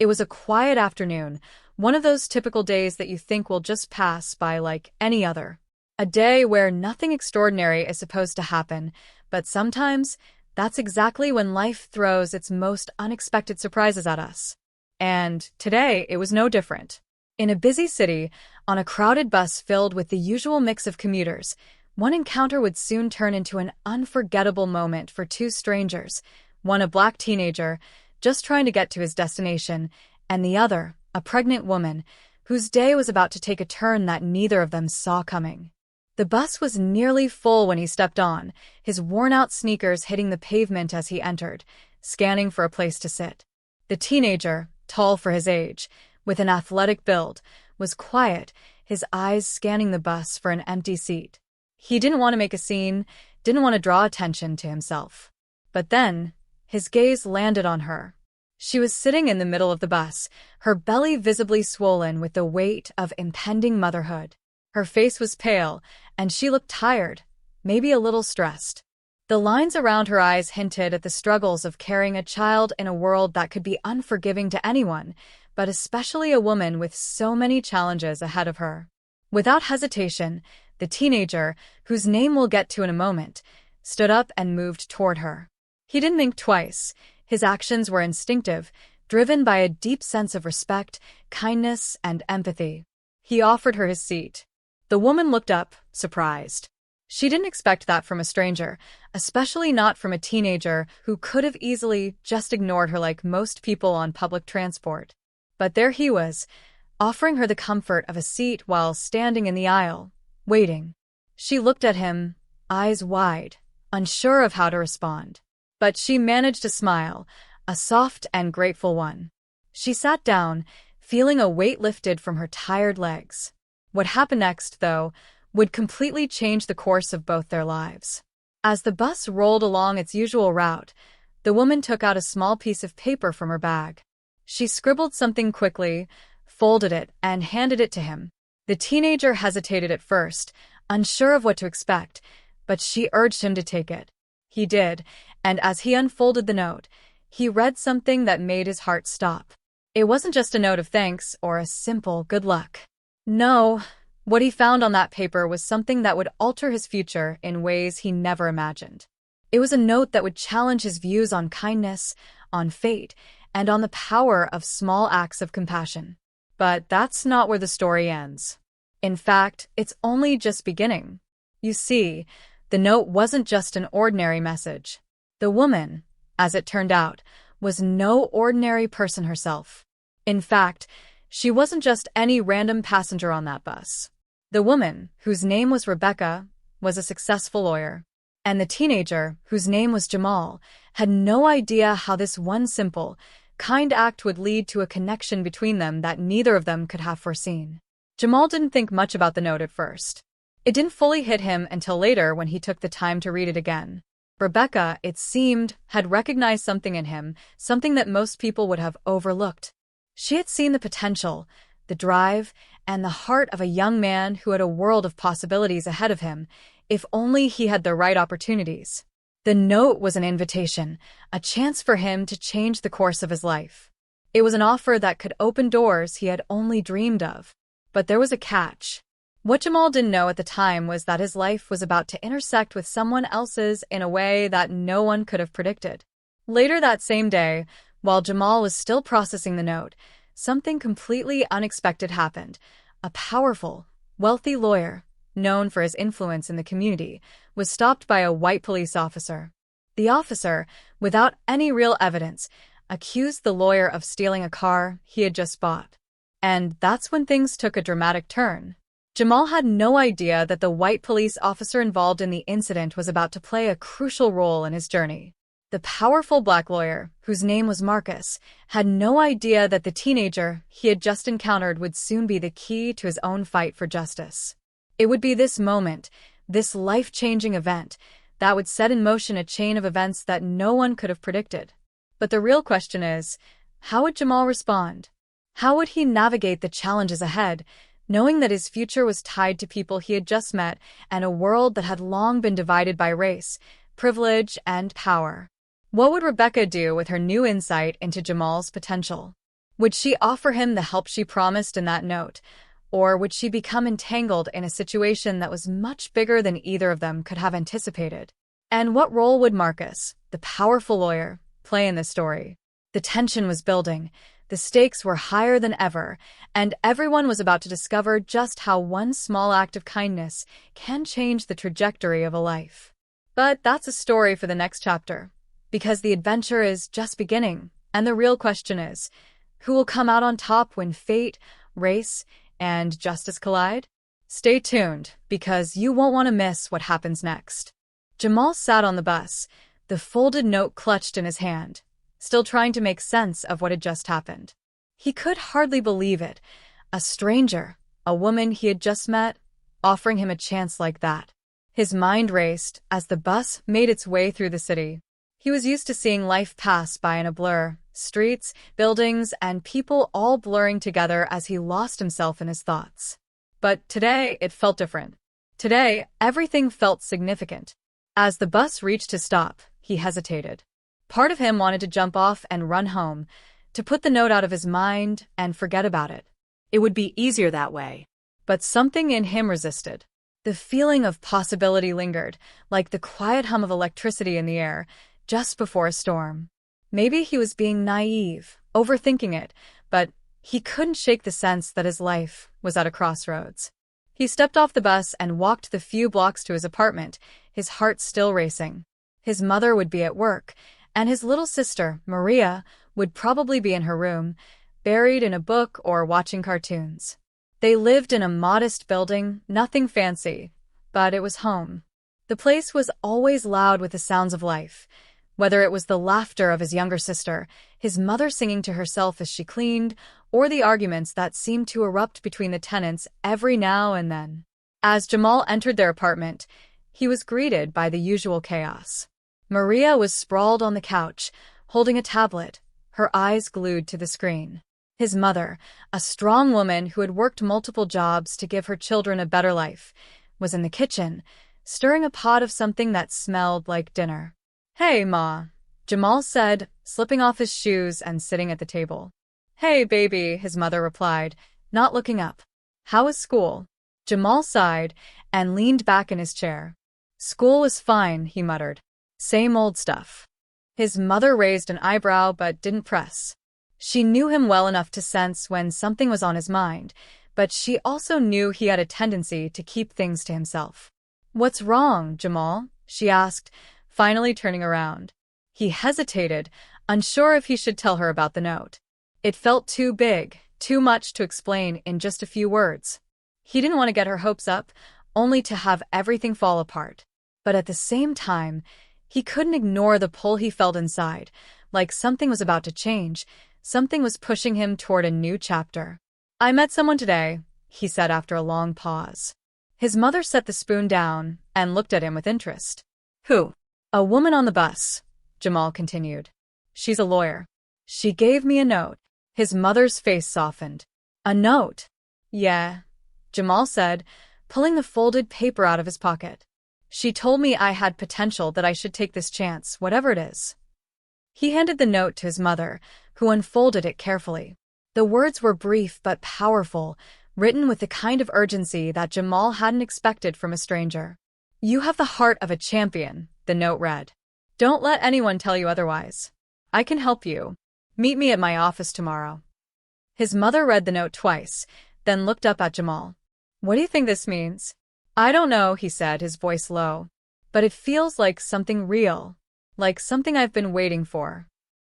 It was a quiet afternoon, one of those typical days that you think will just pass by like any other. A day where nothing extraordinary is supposed to happen, but sometimes that's exactly when life throws its most unexpected surprises at us. And today, it was no different. In a busy city, on a crowded bus filled with the usual mix of commuters, one encounter would soon turn into an unforgettable moment for two strangers, one a black teenager, just trying to get to his destination, and the other, a pregnant woman, whose day was about to take a turn that neither of them saw coming. The bus was nearly full when he stepped on, his worn-out sneakers hitting the pavement as he entered, scanning for a place to sit. The teenager, tall for his age, with an athletic build, was quiet, his eyes scanning the bus for an empty seat. He didn't want to make a scene, didn't want to draw attention to himself. But then, his gaze landed on her. She was sitting in the middle of the bus, her belly visibly swollen with the weight of impending motherhood. Her face was pale, and she looked tired, maybe a little stressed. The lines around her eyes hinted at the struggles of carrying a child in a world that could be unforgiving to anyone, but especially a woman with so many challenges ahead of her. Without hesitation, the teenager, whose name we'll get to in a moment, stood up and moved toward her. He didn't think twice. His actions were instinctive, driven by a deep sense of respect, kindness, and empathy. He offered her his seat. The woman looked up, surprised. She didn't expect that from a stranger, especially not from a teenager who could have easily just ignored her like most people on public transport. But there he was, offering her the comfort of a seat while standing in the aisle, waiting. She looked at him, eyes wide, unsure of how to respond. But she managed a smile, a soft and grateful one. She sat down, feeling a weight lifted from her tired legs. What happened next, though, would completely change the course of both their lives. As the bus rolled along its usual route, the woman took out a small piece of paper from her bag. She scribbled something quickly, folded it, and handed it to him. The teenager hesitated at first, unsure of what to expect, but she urged him to take it. He did, and as he unfolded the note, he read something that made his heart stop. It wasn't just a note of thanks or a simple good luck. No, what he found on that paper was something that would alter his future in ways he never imagined. It was a note that would challenge his views on kindness, on fate, and on the power of small acts of compassion. But that's not where the story ends. In fact, it's only just beginning. You see, the note wasn't just an ordinary message. The woman, as it turned out, was no ordinary person herself. In fact, she wasn't just any random passenger on that bus. The woman, whose name was Rebecca, was a successful lawyer. And the teenager, whose name was Jamal, had no idea how this one simple, kind act would lead to a connection between them that neither of them could have foreseen. Jamal didn't think much about the note at first. It didn't fully hit him until later when he took the time to read it again. Rebecca, it seemed, had recognized something in him, something that most people would have overlooked. She had seen the potential, the drive, and the heart of a young man who had a world of possibilities ahead of him, if only he had the right opportunities. The note was an invitation, a chance for him to change the course of his life. It was an offer that could open doors he had only dreamed of. But there was a catch. What Jamal didn't know at the time was that his life was about to intersect with someone else's in a way that no one could have predicted. Later that same day, while Jamal was still processing the note, something completely unexpected happened. A powerful, wealthy lawyer, known for his influence in the community, was stopped by a white police officer. The officer, without any real evidence, accused the lawyer of stealing a car he had just bought. And that's when things took a dramatic turn. Jamal had no idea that the white police officer involved in the incident was about to play a crucial role in his journey. The powerful black lawyer, whose name was Marcus, had no idea that the teenager he had just encountered would soon be the key to his own fight for justice. It would be this moment, this life-changing event, that would set in motion a chain of events that no one could have predicted. But the real question is, how would Jamal respond? How would he navigate the challenges ahead, knowing that his future was tied to people he had just met and a world that had long been divided by race, privilege, and power? What would Rebecca do with her new insight into Jamal's potential? Would she offer him the help she promised in that note? Or would she become entangled in a situation that was much bigger than either of them could have anticipated? And what role would Marcus, the powerful lawyer, play in this story? The tension was building, the stakes were higher than ever, and everyone was about to discover just how one small act of kindness can change the trajectory of a life. But that's a story for the next chapter, because the adventure is just beginning, and the real question is, who will come out on top when fate, race, and justice collide? Stay tuned, because you won't want to miss what happens next. Jamal sat on the bus, the folded note clutched in his hand, still trying to make sense of what had just happened. He could hardly believe it. A stranger, a woman he had just met, offering him a chance like that. His mind raced as the bus made its way through the city. He was used to seeing life pass by in a blur, streets, buildings, and people all blurring together as he lost himself in his thoughts. But today, it felt different. Today, everything felt significant. As the bus reached his stop, he hesitated. Part of him wanted to jump off and run home, to put the note out of his mind and forget about it. It would be easier that way. But something in him resisted. The feeling of possibility lingered, like the quiet hum of electricity in the air, just before a storm. Maybe he was being naive, overthinking it, but he couldn't shake the sense that his life was at a crossroads. He stepped off the bus and walked the few blocks to his apartment, his heart still racing. His mother would be at work, and his little sister, Maria, would probably be in her room, buried in a book or watching cartoons. They lived in a modest building, nothing fancy, but it was home. The place was always loud with the sounds of life, whether it was the laughter of his younger sister, his mother singing to herself as she cleaned, or the arguments that seemed to erupt between the tenants every now and then. As Jamal entered their apartment, he was greeted by the usual chaos. Maria was sprawled on the couch, holding a tablet, her eyes glued to the screen. His mother, a strong woman who had worked multiple jobs to give her children a better life, was in the kitchen, stirring a pot of something that smelled like dinner. "Hey, Ma," Jamal said, slipping off his shoes and sitting at the table. "Hey, baby," his mother replied, not looking up. "How was school?" Jamal sighed and leaned back in his chair. "School was fine," he muttered. "Same old stuff." His mother raised an eyebrow but didn't press. She knew him well enough to sense when something was on his mind, but she also knew he had a tendency to keep things to himself. "What's wrong, Jamal?" she asked, finally turning around. He hesitated, unsure if he should tell her about the note. It felt too big, too much to explain in just a few words. He didn't want to get her hopes up, only to have everything fall apart. But at the same time, he couldn't ignore the pull he felt inside, like something was about to change, something was pushing him toward a new chapter. "I met someone today," he said after a long pause. His mother set the spoon down and looked at him with interest. "Who?" "A woman on the bus," Jamal continued. "She's a lawyer. She gave me a note." His mother's face softened. "A note?" "Yeah," Jamal said, pulling the folded paper out of his pocket. "She told me I had potential, that I should take this chance, whatever it is." He handed the note to his mother, who unfolded it carefully. The words were brief but powerful, written with the kind of urgency that Jamal hadn't expected from a stranger. "You have the heart of a champion," the note read. "Don't let anyone tell you otherwise. I can help you. Meet me at my office tomorrow." His mother read the note twice, then looked up at Jamal. "What do you think this means?" "I don't know," he said, his voice low. "But it feels like something real, like something I've been waiting for."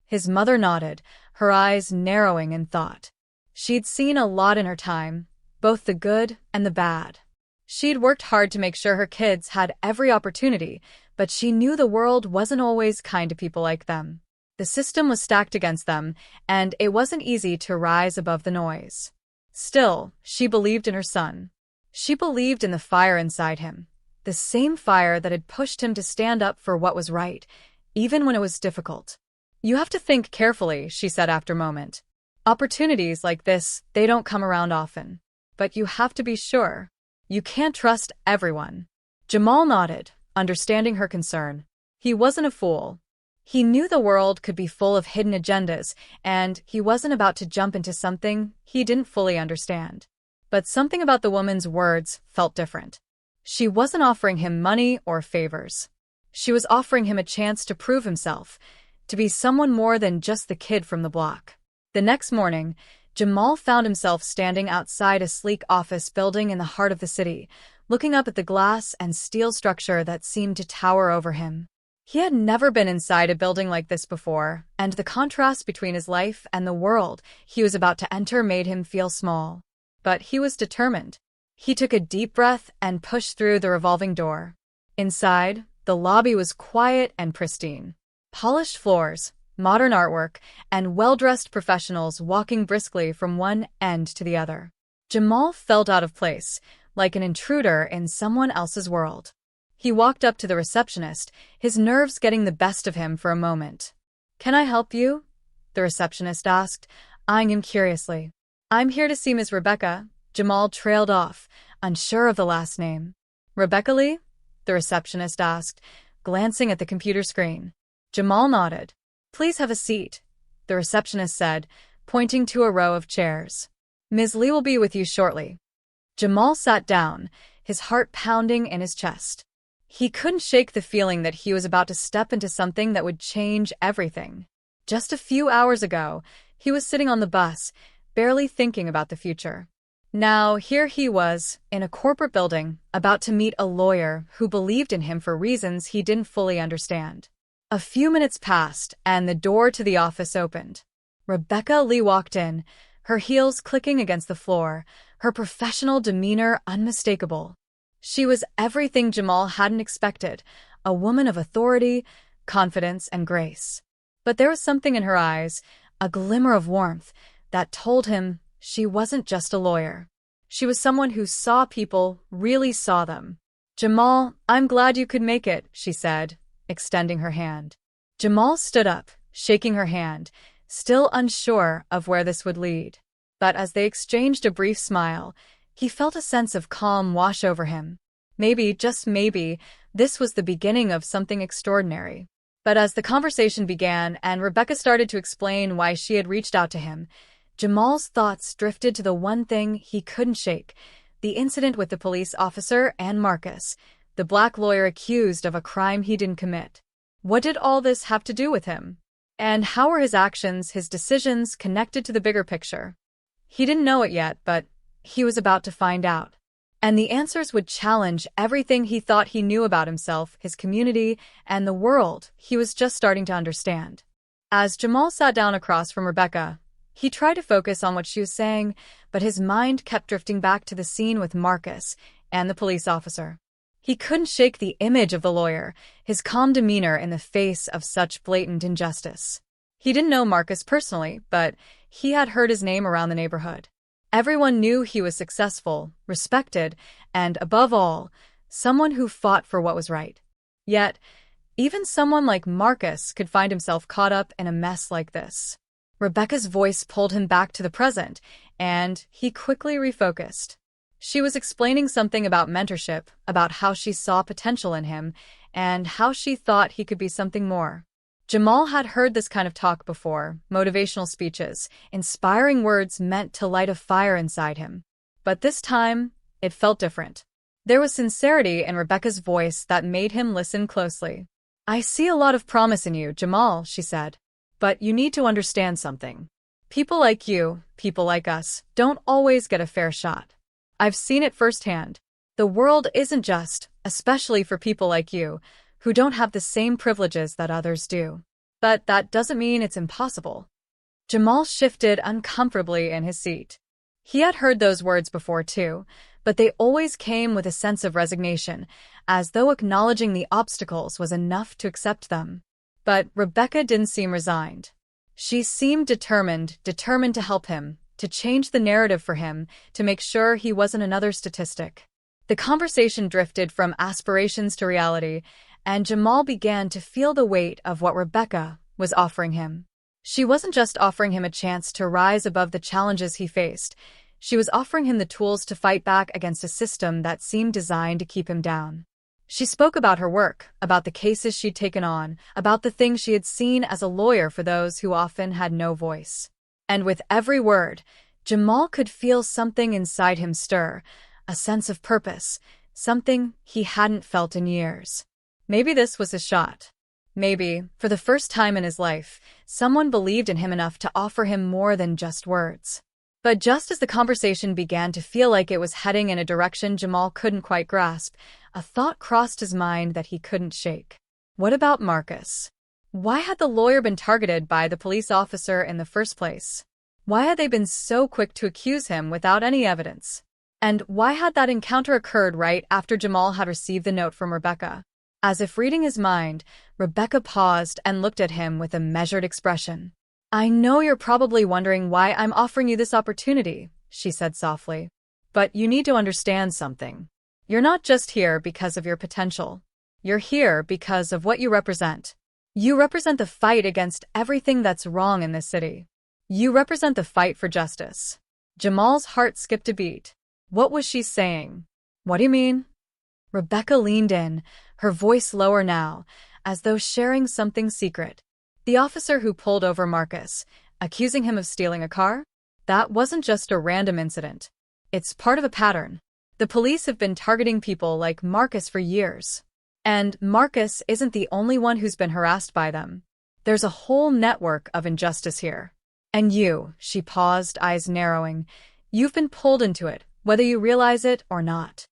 His mother nodded, her eyes narrowing in thought. She'd seen a lot in her time, both the good and the bad. She'd worked hard to make sure her kids had every opportunity, but she knew the world wasn't always kind to people like them. The system was stacked against them, and it wasn't easy to rise above the noise. Still, she believed in her son. She believed in the fire inside him, the same fire that had pushed him to stand up for what was right, even when it was difficult. "You have to think carefully," she said after a moment. "Opportunities like this, they don't come around often. But you have to be sure. You can't trust everyone." Jamal nodded, understanding her concern. He wasn't a fool. He knew the world could be full of hidden agendas, and he wasn't about to jump into something he didn't fully understand. But something about the woman's words felt different. She wasn't offering him money or favors. She was offering him a chance to prove himself, to be someone more than just the kid from the block. The next morning, Jamal found himself standing outside a sleek office building in the heart of the city, looking up at the glass and steel structure that seemed to tower over him. He had never been inside a building like this before, and the contrast between his life and the world he was about to enter made him feel small. But he was determined. He took a deep breath and pushed through the revolving door. Inside, the lobby was quiet and pristine. Polished floors, modern artwork, and well-dressed professionals walking briskly from one end to the other. Jamal felt out of place, like an intruder in someone else's world. He walked up to the receptionist, his nerves getting the best of him for a moment. "Can I help you?" the receptionist asked, eyeing him curiously. "I'm here to see Ms. Rebecca." Jamal trailed off, unsure of the last name. "Rebecca Lee?" the receptionist asked, glancing at the computer screen. Jamal nodded. "Please have a seat," the receptionist said, pointing to a row of chairs. "Ms. Lee will be with you shortly." Jamal sat down, his heart pounding in his chest. He couldn't shake the feeling that he was about to step into something that would change everything. Just a few hours ago, he was sitting on the bus, barely thinking about the future. Now, here he was, in a corporate building, about to meet a lawyer who believed in him for reasons he didn't fully understand. A few minutes passed, and the door to the office opened. Rebecca Lee walked in, her heels clicking against the floor, her professional demeanor unmistakable. She was everything Jamal hadn't expected, a woman of authority, confidence, and grace. But there was something in her eyes, a glimmer of warmth, that told him she wasn't just a lawyer. She was someone who saw people, really saw them. "Jamal, I'm glad you could make it," she said, extending her hand. Jamal stood up, shaking her hand, still unsure of where this would lead. But as they exchanged a brief smile, he felt a sense of calm wash over him. Maybe, just maybe, this was the beginning of something extraordinary. But as the conversation began and Rebecca started to explain why she had reached out to him, Jamal's thoughts drifted to the one thing he couldn't shake, the incident with the police officer and Marcus, the black lawyer accused of a crime he didn't commit. What did all this have to do with him? And how were his actions, his decisions, connected to the bigger picture? He didn't know it yet, but he was about to find out. And the answers would challenge everything he thought he knew about himself, his community, and the world he was just starting to understand. As Jamal sat down across from Rebecca, he tried to focus on what she was saying, but his mind kept drifting back to the scene with Marcus and the police officer. He couldn't shake the image of the lawyer, his calm demeanor in the face of such blatant injustice. He didn't know Marcus personally, but he had heard his name around the neighborhood. Everyone knew he was successful, respected, and, above all, someone who fought for what was right. Yet, even someone like Marcus could find himself caught up in a mess like this. Rebecca's voice pulled him back to the present, and he quickly refocused. She was explaining something about mentorship, about how she saw potential in him, and how she thought he could be something more. Jamal had heard this kind of talk before, motivational speeches, inspiring words meant to light a fire inside him. But this time, it felt different. There was sincerity in Rebecca's voice that made him listen closely. "I see a lot of promise in you, Jamal," she said. "But you need to understand something. People like you, people like us, don't always get a fair shot. I've seen it firsthand. The world isn't just, especially for people like you, who don't have the same privileges that others do. But that doesn't mean it's impossible." Jamal shifted uncomfortably in his seat. He had heard those words before too, but they always came with a sense of resignation, as though acknowledging the obstacles was enough to accept them. But Rebecca didn't seem resigned. She seemed determined to help him, to change the narrative for him, to make sure he wasn't another statistic. The conversation drifted from aspirations to reality, and Jamal began to feel the weight of what Rebecca was offering him. She wasn't just offering him a chance to rise above the challenges he faced. She was offering him the tools to fight back against a system that seemed designed to keep him down. She spoke about her work, about the cases she'd taken on, about the things she had seen as a lawyer for those who often had no voice. And with every word, Jamal could feel something inside him stir, a sense of purpose, something he hadn't felt in years. Maybe this was his shot. Maybe, for the first time in his life, someone believed in him enough to offer him more than just words. But just as the conversation began to feel like it was heading in a direction Jamal couldn't quite grasp, a thought crossed his mind that he couldn't shake. What about Marcus? Why had the lawyer been targeted by the police officer in the first place? Why had they been so quick to accuse him without any evidence? And why had that encounter occurred right after Jamal had received the note from Rebecca? As if reading his mind, Rebecca paused and looked at him with a measured expression. "I know you're probably wondering why I'm offering you this opportunity," she said softly. "But you need to understand something. You're not just here because of your potential. You're here because of what you represent. You represent the fight against everything that's wrong in this city. You represent the fight for justice." Jamal's heart skipped a beat. What was she saying? "What do you mean?" Rebecca leaned in, her voice lower now, as though sharing something secret. "The officer who pulled over Marcus, accusing him of stealing a car? That wasn't just a random incident. It's part of a pattern. The police have been targeting people like Marcus for years. And Marcus isn't the only one who's been harassed by them. There's a whole network of injustice here. And you," she paused, eyes narrowing, "you've been pulled into it, whether you realize it or not."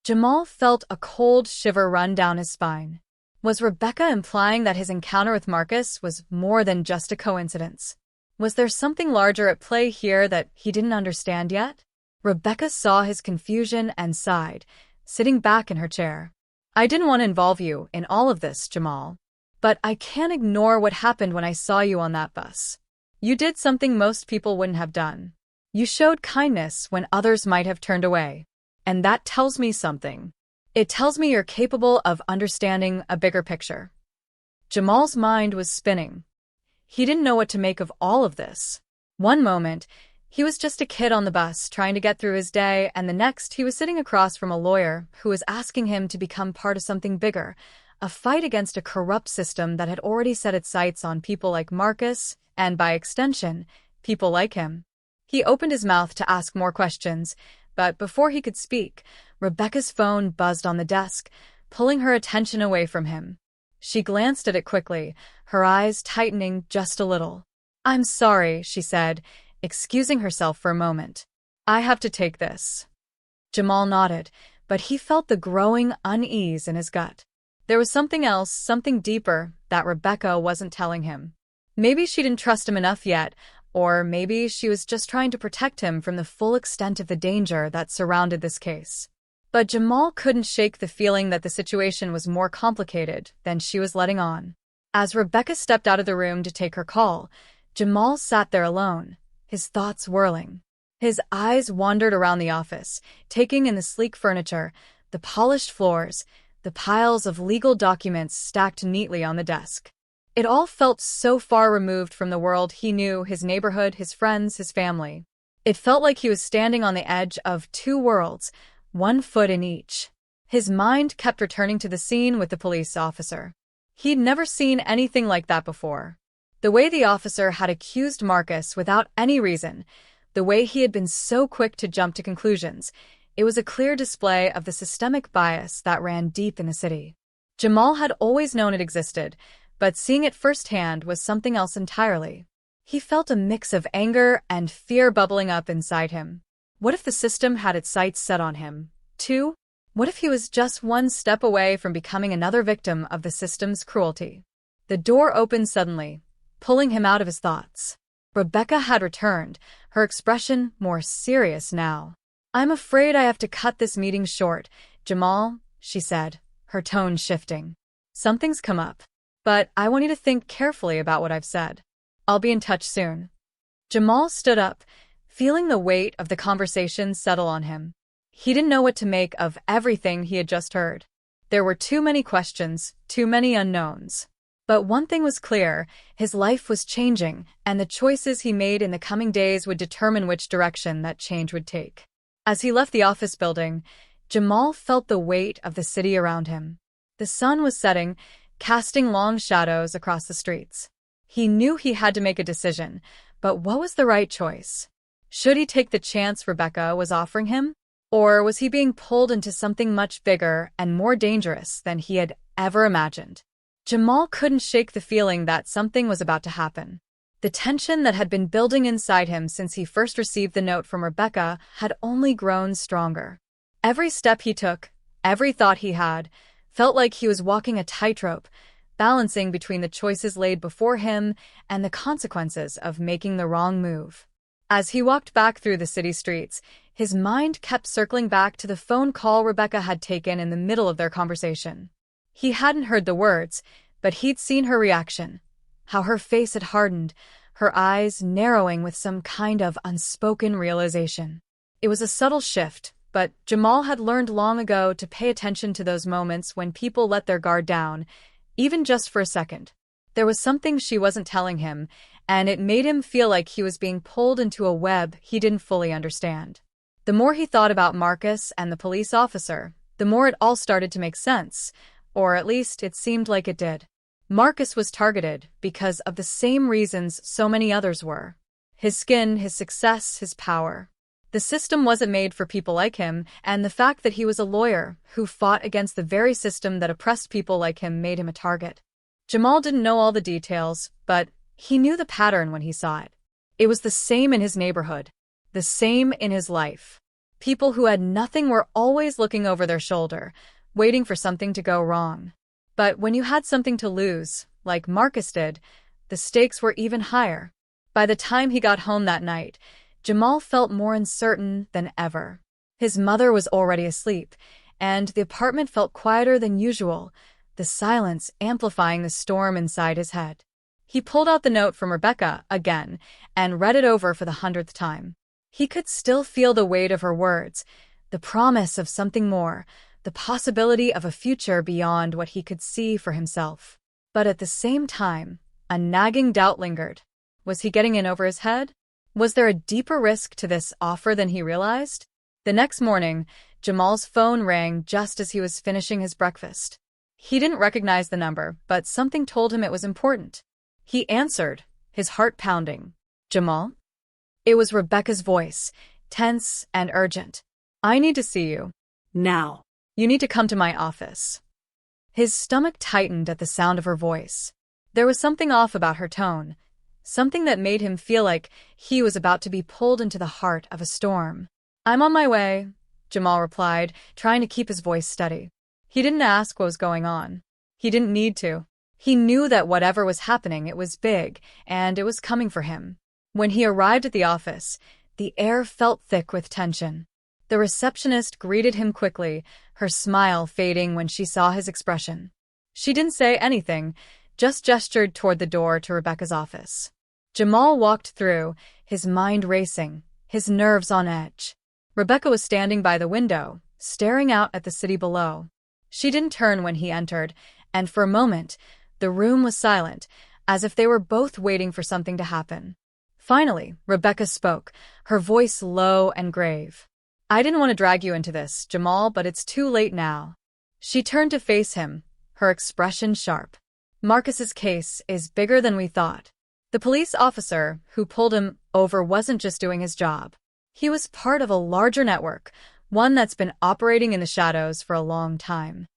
Jamal felt a cold shiver run down his spine. Was Rebecca implying that his encounter with Marcus was more than just a coincidence? Was there something larger at play here that he didn't understand yet? Rebecca saw his confusion and sighed, sitting back in her chair. "I didn't want to involve you in all of this, Jamal. But I can't ignore what happened when I saw you on that bus. You did something most people wouldn't have done. You showed kindness when others might have turned away. And that tells me something. It tells me you're capable of understanding a bigger picture." Jamal's mind was spinning. He didn't know what to make of all of this. One moment, he was just a kid on the bus trying to get through his day, and the next he was sitting across from a lawyer who was asking him to become part of something bigger, a fight against a corrupt system that had already set its sights on people like Marcus, and by extension, people like him. He opened his mouth to ask more questions, but before he could speak, Rebecca's phone buzzed on the desk, pulling her attention away from him. She glanced at it quickly, her eyes tightening just a little. "I'm sorry," she said, excusing herself for a moment. "I have to take this." Jamal nodded, but he felt the growing unease in his gut. There was something else, something deeper, that Rebecca wasn't telling him. Maybe she didn't trust him enough yet, or maybe she was just trying to protect him from the full extent of the danger that surrounded this case. But Jamal couldn't shake the feeling that the situation was more complicated than she was letting on. As Rebecca stepped out of the room to take her call, Jamal sat there alone, his thoughts whirling. His eyes wandered around the office, taking in the sleek furniture, the polished floors, the piles of legal documents stacked neatly on the desk. It all felt so far removed from the world he knew, his neighborhood, his friends, his family. It felt like he was standing on the edge of two worlds, one foot in each. His mind kept returning to the scene with the police officer. He'd never seen anything like that before. The way the officer had accused Marcus without any reason, the way he had been so quick to jump to conclusions, it was a clear display of the systemic bias that ran deep in the city. Jamal had always known it existed, but seeing it firsthand was something else entirely. He felt a mix of anger and fear bubbling up inside him. What if the system had its sights set on him, too? What if he was just one step away from becoming another victim of the system's cruelty? The door opened suddenly, pulling him out of his thoughts. Rebecca had returned, her expression more serious now. "I'm afraid I have to cut this meeting short, Jamal," she said, her tone shifting. "Something's come up. But I want you to think carefully about what I've said. I'll be in touch soon." Jamal stood up, feeling the weight of the conversation settle on him. He didn't know what to make of everything he had just heard. There were too many questions, too many unknowns. But one thing was clear, his life was changing, and the choices he made in the coming days would determine which direction that change would take. As he left the office building, Jamal felt the weight of the city around him. The sun was setting, casting long shadows across the streets. He knew he had to make a decision, but what was the right choice? Should he take the chance Rebecca was offering him? Or was he being pulled into something much bigger and more dangerous than he had ever imagined? Jamal couldn't shake the feeling that something was about to happen. The tension that had been building inside him since he first received the note from Rebecca had only grown stronger. Every step he took, every thought he had, felt like he was walking a tightrope, balancing between the choices laid before him and the consequences of making the wrong move. As he walked back through the city streets, his mind kept circling back to the phone call Rebecca had taken in the middle of their conversation. He hadn't heard the words, but he'd seen her reaction, how her face had hardened, her eyes narrowing with some kind of unspoken realization. It was a subtle shift, but Jamal had learned long ago to pay attention to those moments when people let their guard down, even just for a second. There was something she wasn't telling him, and it made him feel like he was being pulled into a web he didn't fully understand. The more he thought about Marcus and the police officer, the more it all started to make sense, or at least it seemed like it did. Marcus was targeted because of the same reasons so many others were. His skin, his success, his power. The system wasn't made for people like him, and the fact that he was a lawyer who fought against the very system that oppressed people like him made him a target. Jamal didn't know all the details, but he knew the pattern when he saw it. It was the same in his neighborhood, the same in his life. People who had nothing were always looking over their shoulder, waiting for something to go wrong. But when you had something to lose, like Marcus did, the stakes were even higher. By the time he got home that night, Jamal felt more uncertain than ever. His mother was already asleep, and the apartment felt quieter than usual, the silence amplifying the storm inside his head. He pulled out the note from Rebecca again and read it over for the 100th time. He could still feel the weight of her words, the promise of something more, the possibility of a future beyond what he could see for himself. But at the same time, a nagging doubt lingered. Was he getting in over his head? Was there a deeper risk to this offer than he realized? The next morning, Jamal's phone rang just as he was finishing his breakfast. He didn't recognize the number, but something told him it was important. He answered, his heart pounding. "Jamal?" It was Rebecca's voice, tense and urgent. "I need to see you. Now. You need to come to my office." His stomach tightened at the sound of her voice. There was something off about her tone, something that made him feel like he was about to be pulled into the heart of a storm. "I'm on my way," Jamal replied, trying to keep his voice steady. He didn't ask what was going on. He didn't need to. He knew that whatever was happening, it was big, and it was coming for him. When he arrived at the office, the air felt thick with tension. The receptionist greeted him quickly, her smile fading when she saw his expression. She didn't say anything, just gestured toward the door to Rebecca's office. Jamal walked through, his mind racing, his nerves on edge. Rebecca was standing by the window, staring out at the city below. She didn't turn when he entered, and for a moment, the room was silent, as if they were both waiting for something to happen. Finally, Rebecca spoke, her voice low and grave. "I didn't want to drag you into this, Jamal, but it's too late now." She turned to face him, her expression sharp. "Marcus's case is bigger than we thought. The police officer who pulled him over wasn't just doing his job. He was part of a larger network, one that's been operating in the shadows for a long time."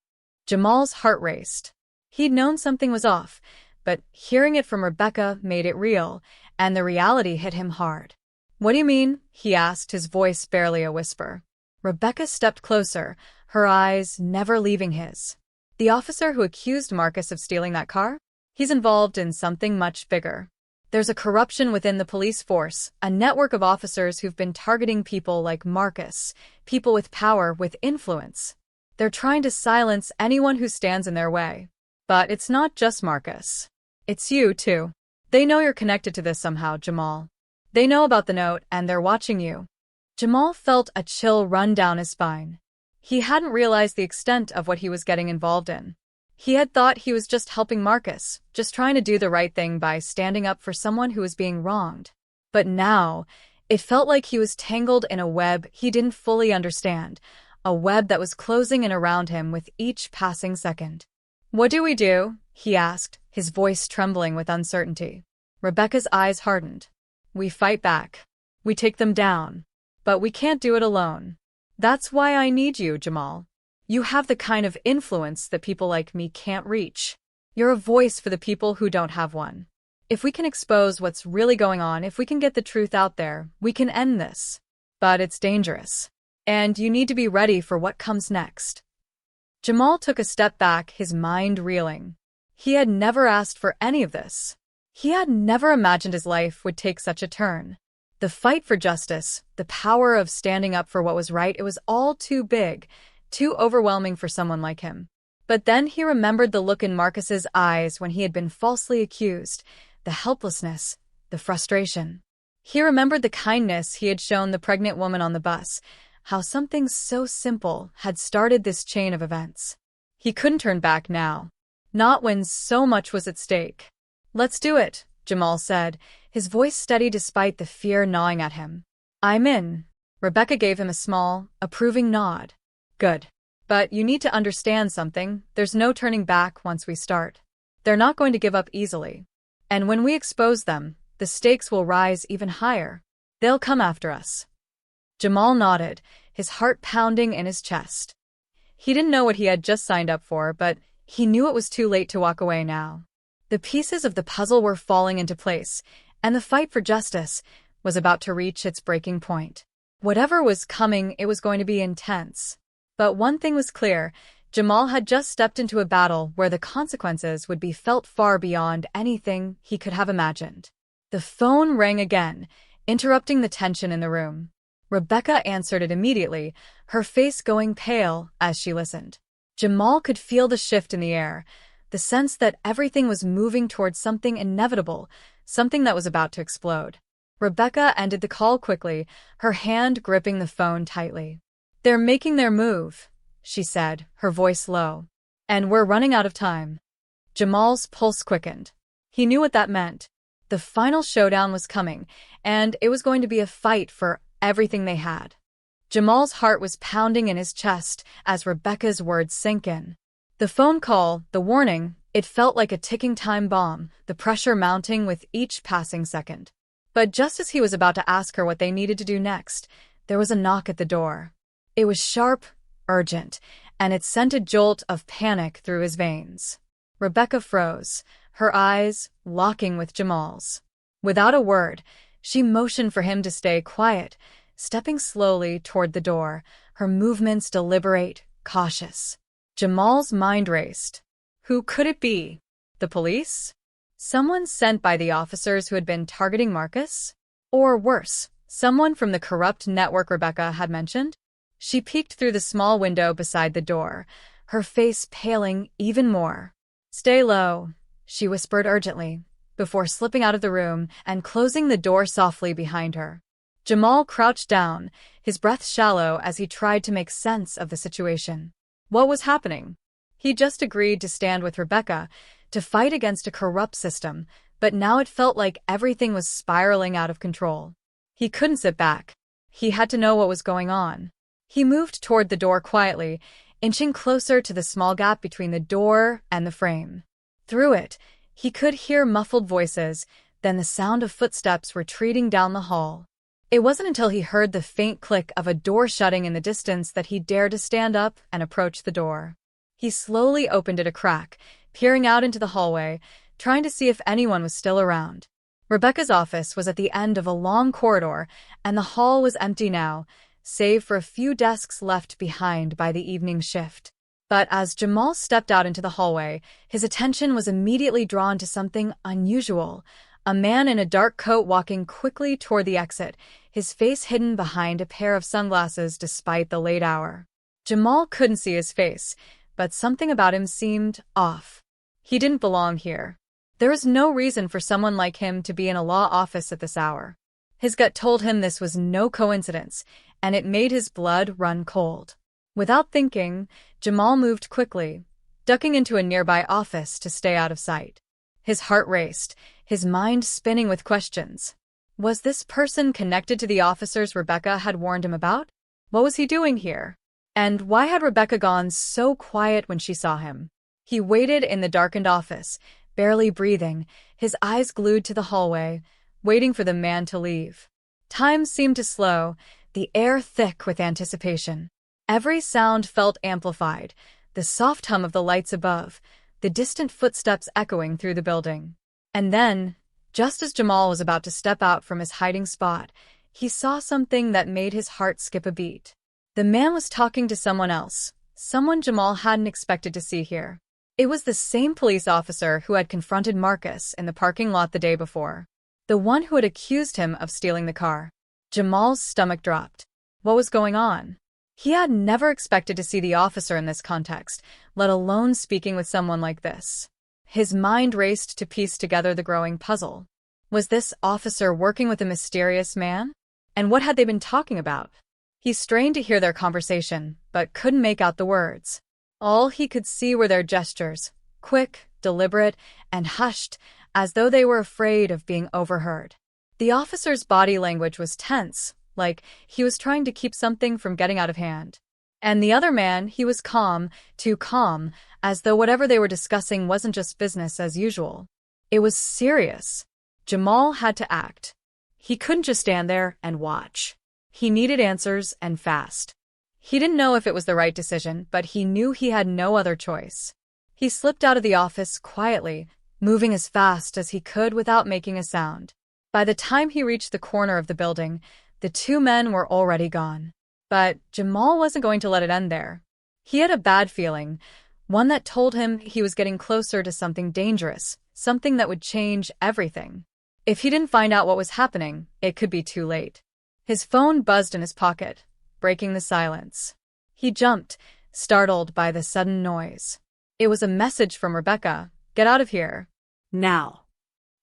Jamal's heart raced. He'd known something was off, but hearing it from Rebecca made it real, and the reality hit him hard. "What do you mean?" he asked, his voice barely a whisper. Rebecca stepped closer, her eyes never leaving his. "The officer who accused Marcus of stealing that car? He's involved in something much bigger. There's a corruption within the police force, a network of officers who've been targeting people like Marcus, people with power, with influence. They're trying to silence anyone who stands in their way. But it's not just Marcus. It's you, too. They know you're connected to this somehow, Jamal. They know about the note, and they're watching you." Jamal felt a chill run down his spine. He hadn't realized the extent of what he was getting involved in. He had thought he was just helping Marcus, just trying to do the right thing by standing up for someone who was being wronged. But now, it felt like he was tangled in a web he didn't fully understand, a web that was closing in around him with each passing second. "What do we do?" he asked, his voice trembling with uncertainty. Rebecca's eyes hardened. "We fight back. We take them down. But we can't do it alone. That's why I need you, Jamal. You have the kind of influence that people like me can't reach. You're a voice for the people who don't have one. If we can expose what's really going on, if we can get the truth out there, we can end this. But it's dangerous. And you need to be ready for what comes next." Jamal took a step back, his mind reeling. He had never asked for any of this. He had never imagined his life would take such a turn. The fight for justice, the power of standing up for what was right, it was all too big, too overwhelming for someone like him. But then he remembered the look in Marcus's eyes when he had been falsely accused, the helplessness, the frustration. He remembered the kindness he had shown the pregnant woman on the bus, how something so simple had started this chain of events. He couldn't turn back now. Not when so much was at stake. "Let's do it," Jamal said, his voice steady despite the fear gnawing at him. "I'm in." Rebecca gave him a small, approving nod. "Good. But you need to understand something. There's no turning back once we start. They're not going to give up easily. And when we expose them, the stakes will rise even higher. They'll come after us." Jamal nodded, his heart pounding in his chest. He didn't know what he had just signed up for, but he knew it was too late to walk away now. The pieces of the puzzle were falling into place, and the fight for justice was about to reach its breaking point. Whatever was coming, it was going to be intense. But one thing was clear: Jamal had just stepped into a battle where the consequences would be felt far beyond anything he could have imagined. The phone rang again, interrupting the tension in the room. Rebecca answered it immediately, her face going pale as she listened. Jamal could feel the shift in the air, the sense that everything was moving towards something inevitable, something that was about to explode. Rebecca ended the call quickly, her hand gripping the phone tightly. "They're making their move," she said, her voice low. "And we're running out of time." Jamal's pulse quickened. He knew what that meant. The final showdown was coming, and it was going to be a fight for everything they had. Jamal's heart was pounding in his chest as Rebecca's words sank in. The phone call, the warning, it felt like a ticking time bomb, the pressure mounting with each passing second. But just as he was about to ask her what they needed to do next, there was a knock at the door. It was sharp, urgent, and it sent a jolt of panic through his veins. Rebecca froze, her eyes locking with Jamal's. Without a word, she motioned for him to stay quiet, stepping slowly toward the door, her movements deliberate, cautious. Jamal's mind raced. Who could it be? The police? Someone sent by the officers who had been targeting Marcus? Or worse, someone from the corrupt network Rebecca had mentioned? She peeked through the small window beside the door, her face paling even more. "Stay low," she whispered urgently, before slipping out of the room and closing the door softly behind her. Jamal crouched down, his breath shallow as he tried to make sense of the situation. What was happening? He just agreed to stand with Rebecca, to fight against a corrupt system, but now it felt like everything was spiraling out of control. He couldn't sit back. He had to know what was going on. He moved toward the door quietly, inching closer to the small gap between the door and the frame. Through it, he could hear muffled voices, then the sound of footsteps retreating down the hall. It wasn't until he heard the faint click of a door shutting in the distance that he dared to stand up and approach the door. He slowly opened it a crack, peering out into the hallway, trying to see if anyone was still around. Rebecca's office was at the end of a long corridor, and the hall was empty now, save for a few desks left behind by the evening shift. But as Jamal stepped out into the hallway, his attention was immediately drawn to something unusual. A man in a dark coat walking quickly toward the exit, his face hidden behind a pair of sunglasses despite the late hour. Jamal couldn't see his face, but something about him seemed off. He didn't belong here. There was no reason for someone like him to be in a law office at this hour. His gut told him this was no coincidence, and it made his blood run cold. Without thinking, Jamal moved quickly, ducking into a nearby office to stay out of sight. His heart raced, his mind spinning with questions. Was this person connected to the officers Rebecca had warned him about? What was he doing here? And why had Rebecca gone so quiet when she saw him? He waited in the darkened office, barely breathing, his eyes glued to the hallway, waiting for the man to leave. Time seemed to slow, the air thick with anticipation. Every sound felt amplified, the soft hum of the lights above, the distant footsteps echoing through the building. And then, just as Jamal was about to step out from his hiding spot, he saw something that made his heart skip a beat. The man was talking to someone else, someone Jamal hadn't expected to see here. It was the same police officer who had confronted Marcus in the parking lot the day before. The one who had accused him of stealing the car. Jamal's stomach dropped. What was going on? He had never expected to see the officer in this context, let alone speaking with someone like this. His mind raced to piece together the growing puzzle. Was this officer working with a mysterious man? And what had they been talking about? He strained to hear their conversation, but couldn't make out the words. All he could see were their gestures, quick, deliberate, and hushed, as though they were afraid of being overheard. The officer's body language was tense, like he was trying to keep something from getting out of hand. And the other man, he was calm, too calm, as though whatever they were discussing wasn't just business as usual. It was serious. Jamal had to act. He couldn't just stand there and watch. He needed answers, and fast. He didn't know if it was the right decision, but he knew he had no other choice. He slipped out of the office quietly, moving as fast as he could without making a sound. By the time he reached the corner of the building, the two men were already gone. But Jamal wasn't going to let it end there. He had a bad feeling, one that told him he was getting closer to something dangerous, something that would change everything. If he didn't find out what was happening, it could be too late. His phone buzzed in his pocket, breaking the silence. He jumped, startled by the sudden noise. It was a message from Rebecca. Get out of here. Now.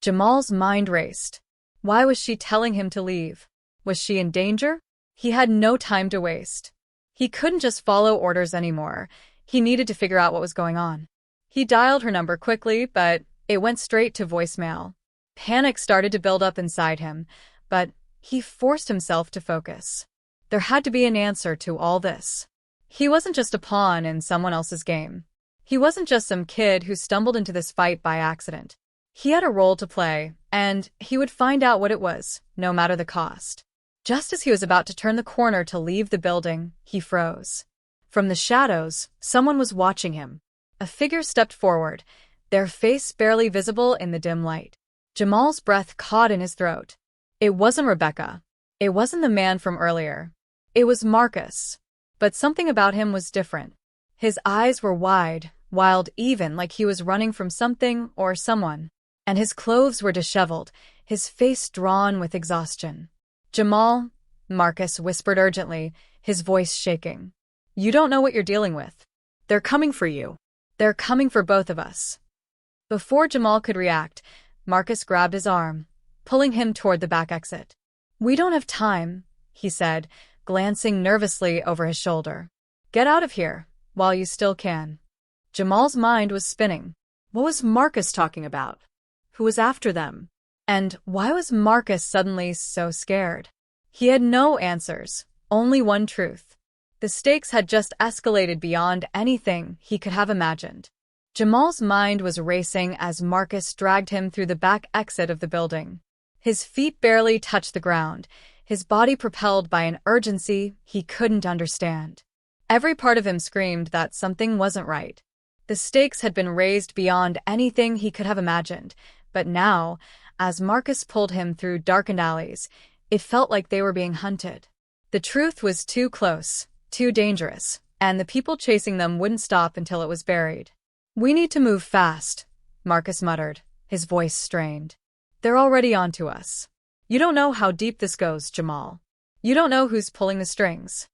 Jamal's mind raced. Why was she telling him to leave? Was she in danger? He had no time to waste. He couldn't just follow orders anymore. He needed to figure out what was going on. He dialed her number quickly, but it went straight to voicemail. Panic started to build up inside him, but he forced himself to focus. There had to be an answer to all this. He wasn't just a pawn in someone else's game. He wasn't just some kid who stumbled into this fight by accident. He had a role to play, and he would find out what it was, no matter the cost. Just as he was about to turn the corner to leave the building, he froze. From the shadows, someone was watching him. A figure stepped forward, their face barely visible in the dim light. Jamal's breath caught in his throat. It wasn't Rebecca. It wasn't the man from earlier. It was Marcus. But something about him was different. His eyes were wide, wild, even like he was running from something or someone. And his clothes were disheveled, his face drawn with exhaustion. Jamal, Marcus whispered urgently, his voice shaking. You don't know what you're dealing with. They're coming for you. They're coming for both of us. Before Jamal could react, Marcus grabbed his arm, pulling him toward the back exit. We don't have time, he said, glancing nervously over his shoulder. Get out of here, while you still can. Jamal's mind was spinning. What was Marcus talking about? Who was after them? And why was Marcus suddenly so scared? He had no answers, only one truth. The stakes had just escalated beyond anything he could have imagined. Jamal's mind was racing as Marcus dragged him through the back exit of the building. His feet barely touched the ground, his body propelled by an urgency he couldn't understand. Every part of him screamed that something wasn't right. The stakes had been raised beyond anything he could have imagined, but now, as Marcus pulled him through darkened alleys, it felt like they were being hunted. The truth was too close, too dangerous, and the people chasing them wouldn't stop until it was buried. We need to move fast, Marcus muttered, his voice strained. They're already onto us. You don't know how deep this goes, Jamal. You don't know who's pulling the strings.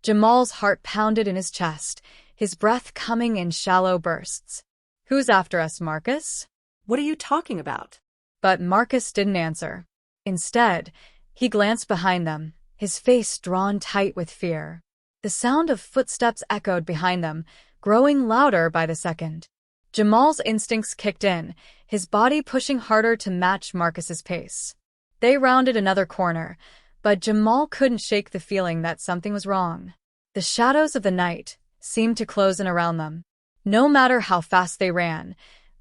Jamal's heart pounded in his chest, his breath coming in shallow bursts. Who's after us, Marcus? What are you talking about? But Marcus didn't answer. Instead, he glanced behind them, his face drawn tight with fear. The sound of footsteps echoed behind them, growing louder by the second. Jamal's instincts kicked in, his body pushing harder to match Marcus's pace. They rounded another corner, but Jamal couldn't shake the feeling that something was wrong. The shadows of the night seemed to close in around them. No matter how fast they ran,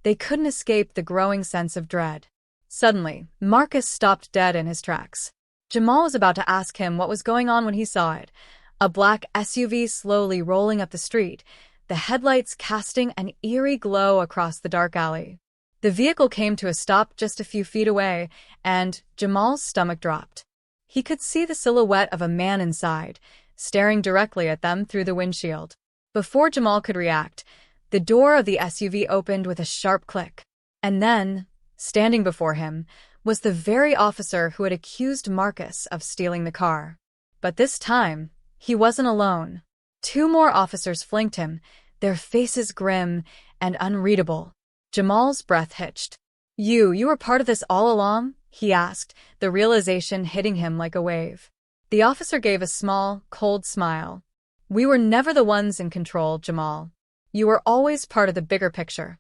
they couldn't escape the growing sense of dread. Suddenly, Marcus stopped dead in his tracks. Jamal was about to ask him what was going on when he saw it. A black SUV slowly rolling up the street, the headlights casting an eerie glow across the dark alley. The vehicle came to a stop just a few feet away, and Jamal's stomach dropped. He could see the silhouette of a man inside, staring directly at them through the windshield. Before Jamal could react, the door of the SUV opened with a sharp click. And then, standing before him, was the very officer who had accused Marcus of stealing the car. But this time, he wasn't alone. Two more officers flanked him, their faces grim and unreadable. Jamal's breath hitched. You were part of this all along?" he asked, the realization hitting him like a wave. The officer gave a small, cold smile. "We were never the ones in control, Jamal. You were always part of the bigger picture."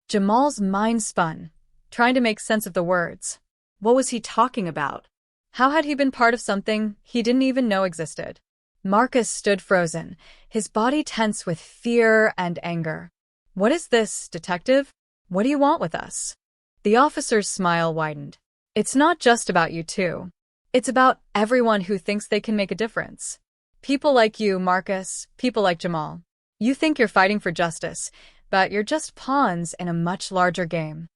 Jamal's mind spun, trying to make sense of the words. What was he talking about? How had he been part of something he didn't even know existed? Marcus stood frozen, his body tense with fear and anger. "What is this, detective? What do you want with us?" The officer's smile widened. "It's not just about you two. It's about everyone who thinks they can make a difference. People like you, Marcus, people like Jamal. You think you're fighting for justice, but you're just pawns in a much larger game."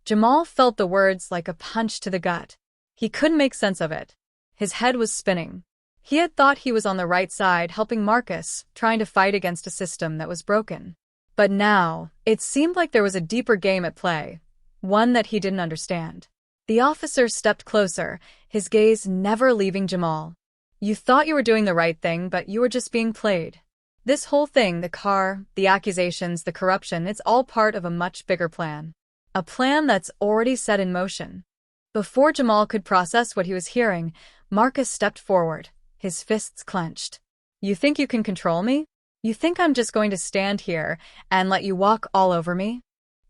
Jamal felt the words like a punch to the gut. He couldn't make sense of it. His head was spinning. He had thought he was on the right side, helping Marcus, trying to fight against a system that was broken. But now, it seemed like there was a deeper game at play, one that he didn't understand. The officer stepped closer, his gaze never leaving Jamal. "You thought you were doing the right thing, but you were just being played. This whole thing, the car, the accusations, the corruption, it's all part of a much bigger plan. A plan that's already set in motion." Before Jamal could process what he was hearing, Marcus stepped forward, his fists clenched. "You think you can control me? You think I'm just going to stand here and let you walk all over me?"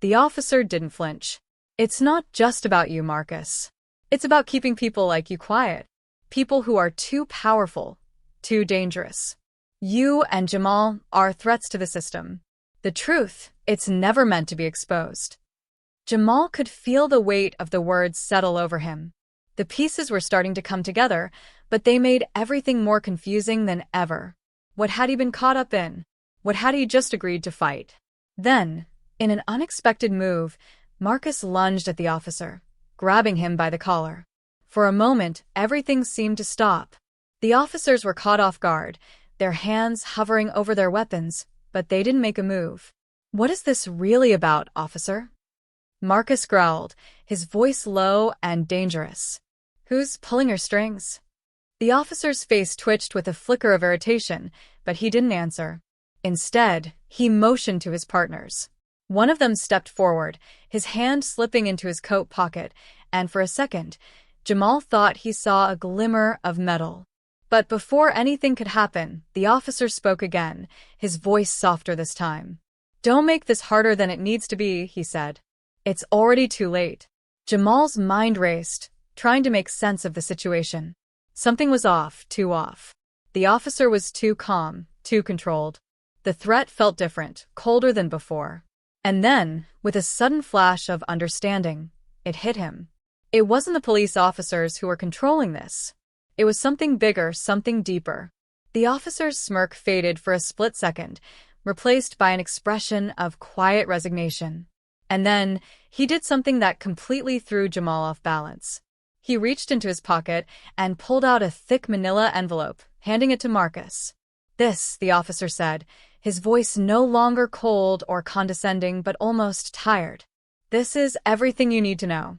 The officer didn't flinch. "It's not just about you, Marcus. It's about keeping people like you quiet. People who are too powerful, too dangerous. You and Jamal are threats to the system. The truth, it's never meant to be exposed." Jamal could feel the weight of the words settle over him. The pieces were starting to come together, but they made everything more confusing than ever. What had he been caught up in? What had he just agreed to fight? Then, in an unexpected move, Marcus lunged at the officer, grabbing him by the collar. For a moment, everything seemed to stop. The officers were caught off guard, their hands hovering over their weapons, but they didn't make a move. "What is this really about, officer?" Marcus growled, his voice low and dangerous. "Who's pulling your strings?" The officer's face twitched with a flicker of irritation, but he didn't answer. Instead, he motioned to his partners. One of them stepped forward, his hand slipping into his coat pocket, and for a second, Jamal thought he saw a glimmer of metal. But before anything could happen, the officer spoke again, his voice softer this time. "Don't make this harder than it needs to be," he said. "It's already too late." Jamal's mind raced, trying to make sense of the situation. Something was off, too off. The officer was too calm, too controlled. The threat felt different, colder than before. And then, with a sudden flash of understanding, it hit him. It wasn't the police officers who were controlling this. It was something bigger, something deeper. The officer's smirk faded for a split second, replaced by an expression of quiet resignation. And then, he did something that completely threw Jamal off balance. He reached into his pocket and pulled out a thick manila envelope, handing it to Marcus. "This," the officer said, his voice no longer cold or condescending but almost tired. "This is everything you need to know."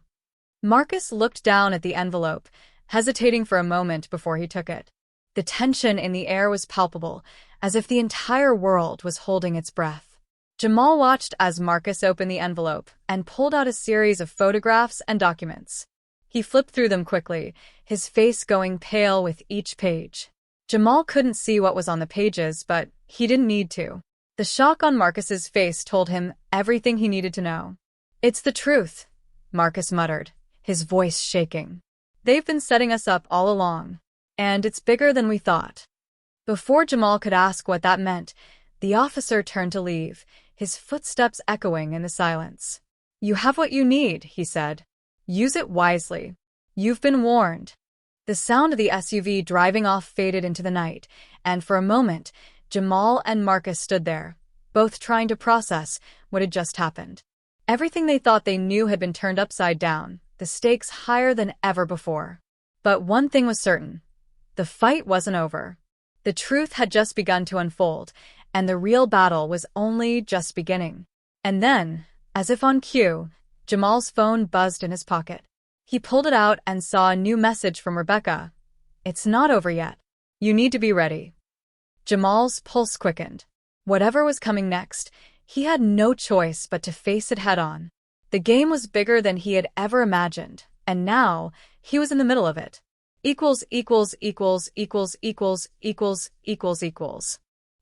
Marcus looked down at the envelope, hesitating for a moment before he took it. The tension in the air was palpable, as if the entire world was holding its breath. Jamal watched as Marcus opened the envelope and pulled out a series of photographs and documents. He flipped through them quickly, his face going pale with each page. Jamal couldn't see what was on the pages, but he didn't need to. The shock on Marcus's face told him everything he needed to know. "It's the truth," Marcus muttered, his voice shaking. "They've been setting us up all along, and it's bigger than we thought." Before Jamal could ask what that meant, the officer turned to leave, his footsteps echoing in the silence. "You have what you need," he said. "Use it wisely. You've been warned." The sound of the SUV driving off faded into the night, and for a moment, Jamal and Marcus stood there, both trying to process what had just happened. Everything they thought they knew had been turned upside down, the stakes higher than ever before. But one thing was certain. The fight wasn't over. The truth had just begun to unfold, and the real battle was only just beginning. And then, as if on cue, Jamal's phone buzzed in his pocket. He pulled it out and saw a new message from Rebecca. "It's not over yet. You need to be ready." Jamal's pulse quickened. Whatever was coming next, he had no choice but to face it head-on. The game was bigger than he had ever imagined, and now he was in the middle of it. Equals.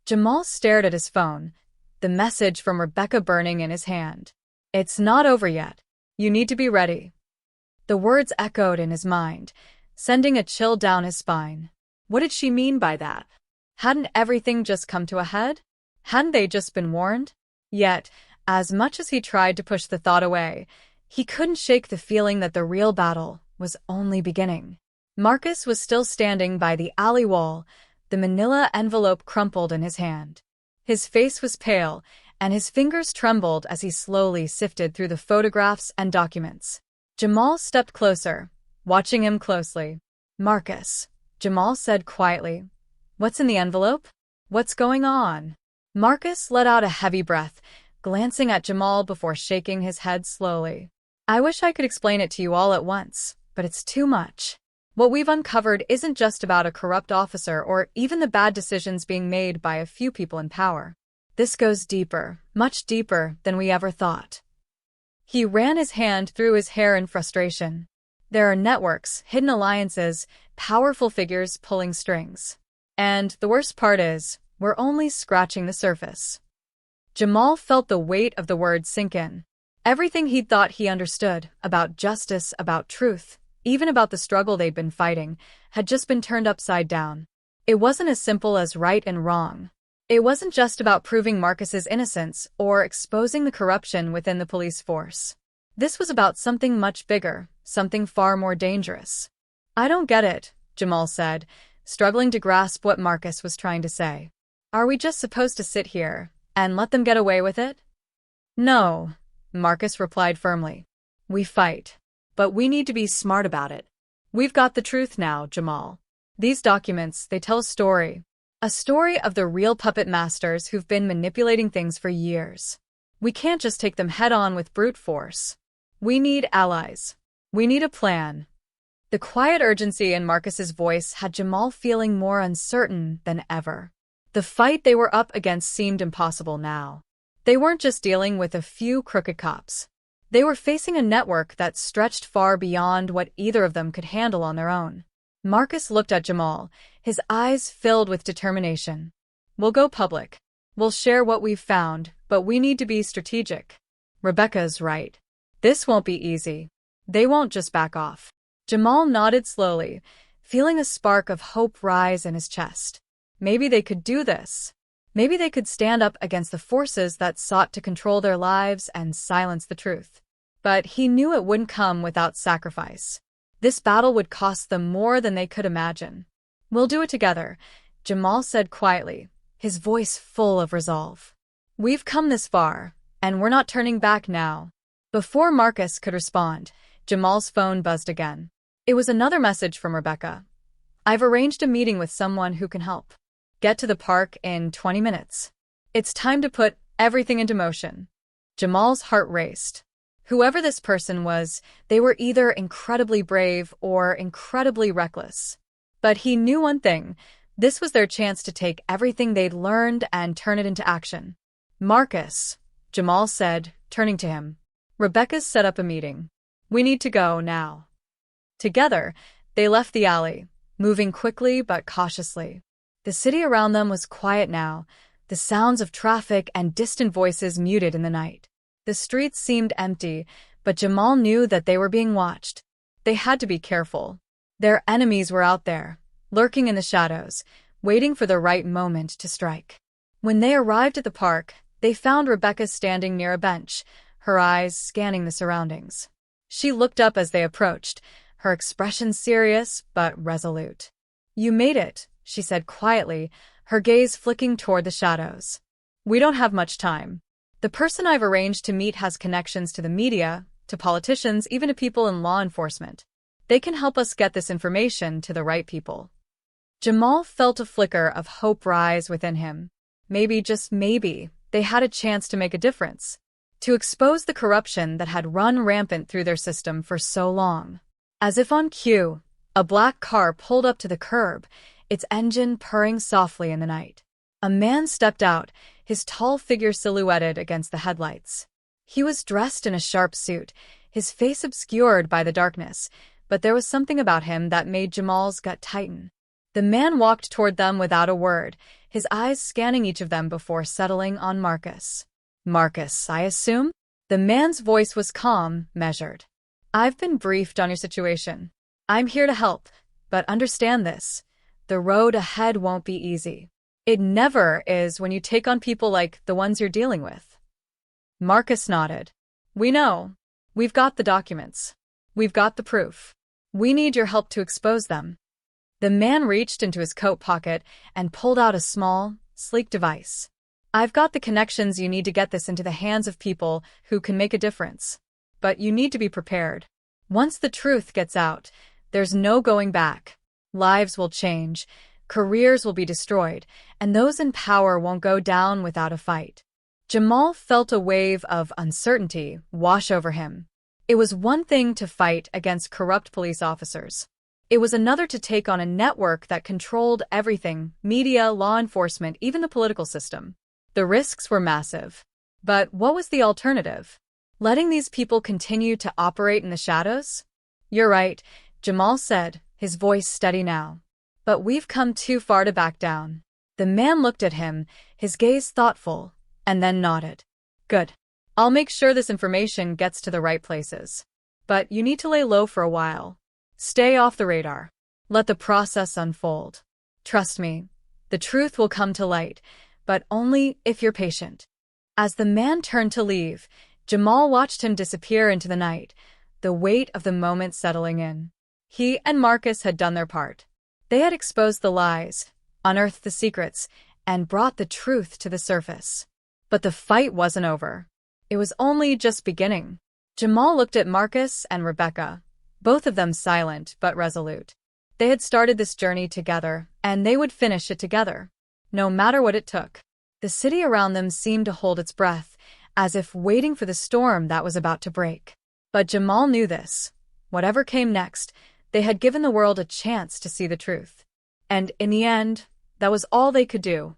Jamal stared at his phone, the message from Rebecca burning in his hand. "It's not over yet. You need to be ready." The words echoed in his mind, sending a chill down his spine. What did she mean by that? Hadn't everything just come to a head? Hadn't they just been warned? Yet, as much as he tried to push the thought away, he couldn't shake the feeling that the real battle was only beginning. Marcus was still standing by the alley wall, the manila envelope crumpled in his hand. His face was pale, and his fingers trembled as he slowly sifted through the photographs and documents. Jamal stepped closer, watching him closely. "Marcus," Jamal said quietly. "What's in the envelope? What's going on?" Marcus let out a heavy breath, glancing at Jamal before shaking his head slowly. "I wish I could explain it to you all at once, but it's too much. What we've uncovered isn't just about a corrupt officer or even the bad decisions being made by a few people in power. This goes deeper, much deeper than we ever thought." He ran his hand through his hair in frustration. There are networks, hidden alliances, powerful figures pulling strings. And the worst part is, we're only scratching the surface. Jamal felt the weight of the words sink in. Everything he'd thought he understood, about justice, about truth, even about the struggle they'd been fighting, had just been turned upside down. It wasn't as simple as right and wrong. It wasn't just about proving Marcus's innocence or exposing the corruption within the police force. This was about something much bigger, something far more dangerous. "I don't get it," Jamal said, struggling to grasp what Marcus was trying to say. "Are we just supposed to sit here and let them get away with it?" "No," Marcus replied firmly. "We fight. But we need to be smart about it. We've got the truth now, Jamal. These documents, they tell a story. A story of the real puppet masters who've been manipulating things for years. We can't just take them head-on with brute force. We need allies. We need a plan." The quiet urgency in Marcus's voice had Jamal feeling more uncertain than ever. The fight they were up against seemed impossible now. They weren't just dealing with a few crooked cops. They were facing a network that stretched far beyond what either of them could handle on their own. Marcus looked at Jamal, his eyes filled with determination. "We'll go public. We'll share what we've found, but we need to be strategic. Rebecca's right. This won't be easy. They won't just back off." Jamal nodded slowly, feeling a spark of hope rise in his chest. Maybe they could do this. Maybe they could stand up against the forces that sought to control their lives and silence the truth. But he knew it wouldn't come without sacrifice. This battle would cost them more than they could imagine. "We'll do it together," Jamal said quietly, his voice full of resolve. "We've come this far, and we're not turning back now." Before Marcus could respond, Jamal's phone buzzed again. It was another message from Rebecca. "I've arranged a meeting with someone who can help. Get to the park in 20 minutes. It's time to put everything into motion." Jamal's heart raced. Whoever this person was, they were either incredibly brave or incredibly reckless. But he knew one thing. This was their chance to take everything they'd learned and turn it into action. "Marcus," Jamal said, turning to him. "Rebecca's set up a meeting. We need to go now." Together, they left the alley, moving quickly but cautiously. The city around them was quiet now, the sounds of traffic and distant voices muted in the night. The streets seemed empty, but Jamal knew that they were being watched. They had to be careful. Their enemies were out there, lurking in the shadows, waiting for the right moment to strike. When they arrived at the park, They found Rebecca standing near a bench, her eyes scanning the surroundings. She looked up as they approached, her expression serious but resolute. "You made it," she said quietly, her gaze flicking toward the shadows. "We don't have much time. The person I've arranged to meet has connections to the media, to politicians, even to people in law enforcement. They can help us get this information to the right people." Jamal felt a flicker of hope rise within him. Maybe, just maybe, they had a chance to make a difference, to expose the corruption that had run rampant through their system for so long. As if on cue, a black car pulled up to the curb, its engine purring softly in the night. A man stepped out, his tall figure silhouetted against the headlights. He was dressed in a sharp suit, his face obscured by the darkness, but there was something about him that made Jamal's gut tighten. The man walked toward them without a word, his eyes scanning each of them before settling on Marcus. "Marcus, I assume?" The man's voice was calm, measured. "I've been briefed on your situation. I'm here to help, but understand this. The road ahead won't be easy. It never is when you take on people like the ones you're dealing with." Marcus nodded. "We know. We've got the documents. We've got the proof. We need your help to expose them." The man reached into his coat pocket and pulled out a small, sleek device. "I've got the connections you need to get this into the hands of people who can make a difference. But you need to be prepared. Once the truth gets out, there's no going back. Lives will change, careers will be destroyed, and those in power won't go down without a fight." Jamal felt a wave of uncertainty wash over him. It was one thing to fight against corrupt police officers. It was another to take on a network that controlled everything: media, law enforcement, even the political system. The risks were massive. But what was the alternative? Letting these people continue to operate in the shadows? "You're right," Jamal said, his voice steady now. "But we've come too far to back down." The man looked at him, his gaze thoughtful, and then nodded. "Good. I'll make sure this information gets to the right places. But you need to lay low for a while. Stay off the radar. Let the process unfold. Trust me, the truth will come to light, but only if you're patient." As the man turned to leave, Jamal watched him disappear into the night, the weight of the moment settling in. He and Marcus had done their part. They had exposed the lies, unearthed the secrets, and brought the truth to the surface. But the fight wasn't over. It was only just beginning. Jamal looked at Marcus and Rebecca, both of them silent but resolute. They had started this journey together, and they would finish it together, no matter what it took. The city around them seemed to hold its breath, as if waiting for the storm that was about to break. But Jamal knew this. Whatever came next, they had given the world a chance to see the truth. And in the end, that was all they could do.